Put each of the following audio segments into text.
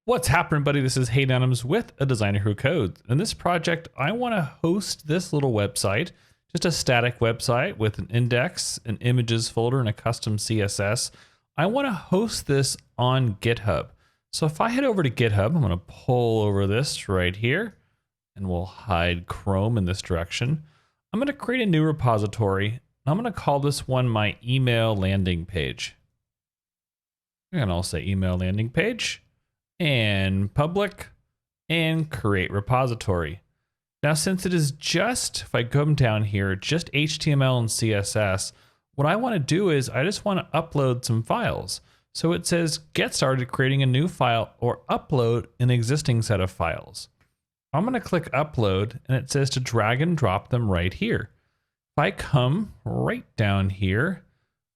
What's happening, buddy? This is Hey Denims with a designer who codes. In this project, I want to host this little website, just a static website with an index, an images folder, and a custom CSS. I want to host this on GitHub. So if I head over to GitHub, I'm going to pull over this right here, and we'll hide Chrome in this direction. I'm going to create a new repository. I'm going to call this one my email landing page. And I'll say email landing page. And public, and create repository. Now, since it is just, if I come down here, just HTML and CSS, what I want to do is I just want to upload some files. So it says, get started creating a new file or upload an existing set of files. I'm going to click upload, and it says to drag and drop them right here. If I come right down here,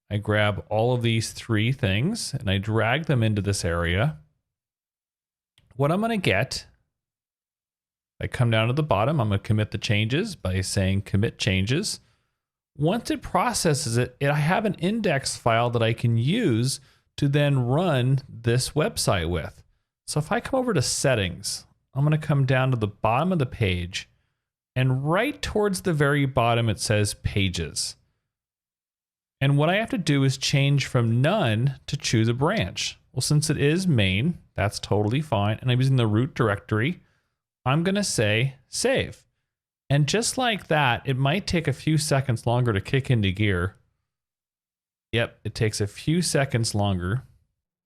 I grab all of these three things and I drag them into this area. What I'm going to get, I come down to the bottom, I'm going to commit the changes by saying commit changes. Once it processes it, I have an index file that I can use to then run this website with. So if I come over to settings, I'm going to come down to the bottom of the page, and right towards the very bottom, it says pages. And what I have to do is change from none to choose a branch. Well, since it is main, that's totally fine. And I'm using the root directory. I'm going to say save. And just like that, it might take a few seconds longer to kick into gear. Yep, it takes a few seconds longer.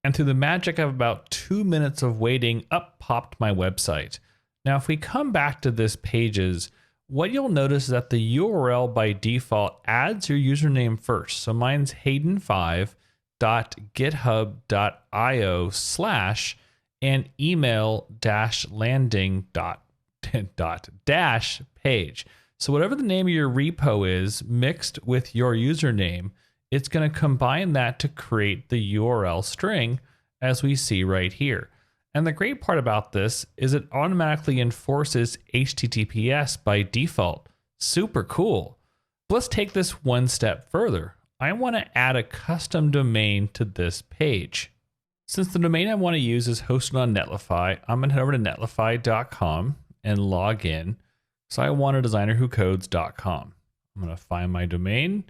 And through the magic of about 2 minutes of waiting, up popped my website. Now, if we come back to this pages, what you'll notice is that the URL by default adds your username first. So mine's hayden5.github.io/ and email landing dash page. So whatever the name of your repo is mixed with your username, it's going to combine that to create the URL string as we see right here. And the great part about this is it automatically enforces HTTPS by default. Super cool. Let's take this one step further. I want to add a custom domain to this page. Since the domain I want to use is hosted on Netlify, I'm going to head over to netlify.com and log in. So I want a designerwhocodes.com. I'm going to find my domain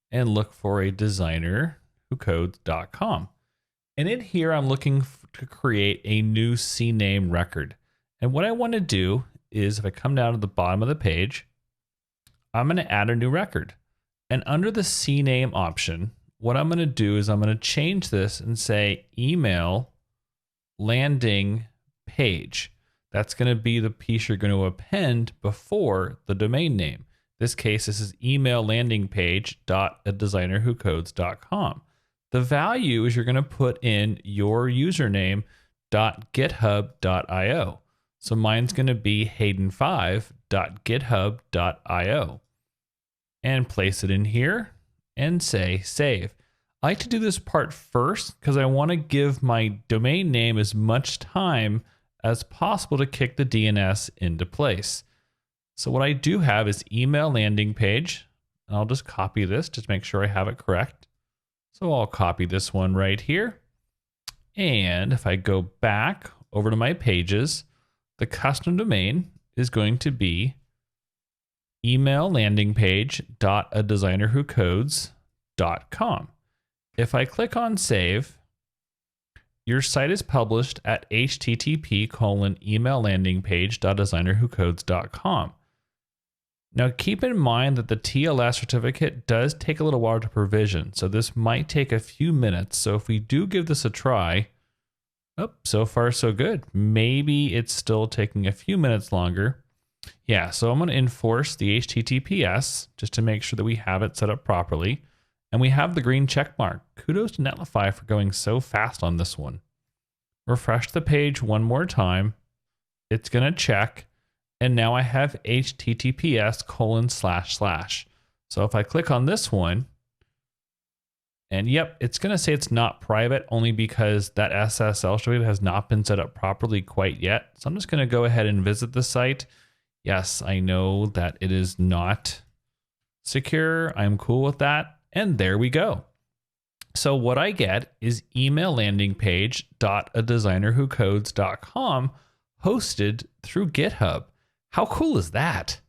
and look for a designerwhocodes.com. And in here, I'm looking to create a new CNAME record. And what I want to do is if I come down to the bottom of the page, I'm going to add a new record. And under the CNAME option, what I'm going to do is I'm going to change this and say email landing page. That's going to be the piece you're going to append before the domain name. In this case, this is email landing page.adesignerwhocodes.com. The value is you're going to put in your username.github.io. So mine's going to be hayden5.github.io. And place it in here and say save. I like to do this part first because I want to give my domain name as much time as possible to kick the DNS into place. So what I do have is email landing page. And I'll just copy this just to make sure I have it correct. So I'll copy this one right here. And if I go back over to my pages, the custom domain is going to be email landing page.adesignerwhocodes.com. If I click on save, your site is published at http://emaillandingpage.adesignerwhocodes.com. Now keep in mind that the TLS certificate does take a little while to provision, so this might take a few minutes. So if we do give this a try, so far so good. Maybe it's still taking a few minutes longer. Yeah, so I'm going to enforce the HTTPS just to make sure that we have it set up properly. And we have the green check mark. Kudos to Netlify for going so fast on this one. Refresh the page one more time. It's going to check. And now I have HTTPS://. So if I click on this one, and yep, it's going to say it's not private only because that SSL certificate has not been set up properly quite yet. So I'm just going to go ahead and visit the site. Yes, I know that it is not secure. I'm cool with that. And there we go. So what I get is email landing page.adesignerwhocodes.com hosted through GitHub. How cool is that?